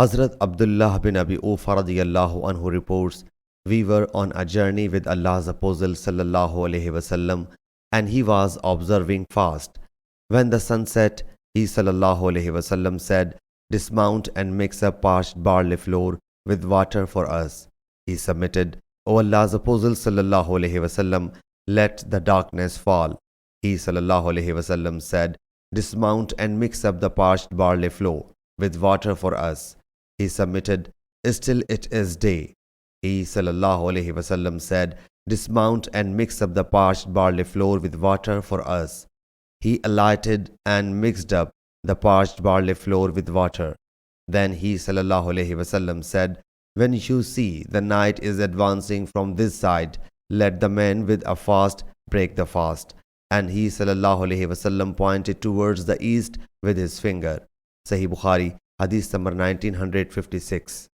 Hazrat Abdullah bin Abi Awfa radiyallahu anhu reports, we were on a journey with Allah's Apostle sallallahu alaihi wasallam, and he was observing fast. When the sun set, he sallallahu alaihi wasallam said, dismount and mix a parched barley flour with water for us. He submitted, O Allah's Apostle sallallahu alaihi wasallam, let the darkness fall. He sallallahu alaihi wasallam said, dismount and mix up the parched barley flour with water for us. He submitted, still it is day. He sallallahu alaihi wasallam said, dismount and mix up the parched barley flour with water for us. He alighted and mixed up the parched barley flour with water. Then he sallallahu alaihi wasallam said, when you see the night is advancing from this side, let the men with a fast break the fast. And he sallallahu alaihi wasallam pointed towards the east with his finger. Sahih Bukhari, Hadith number 1956.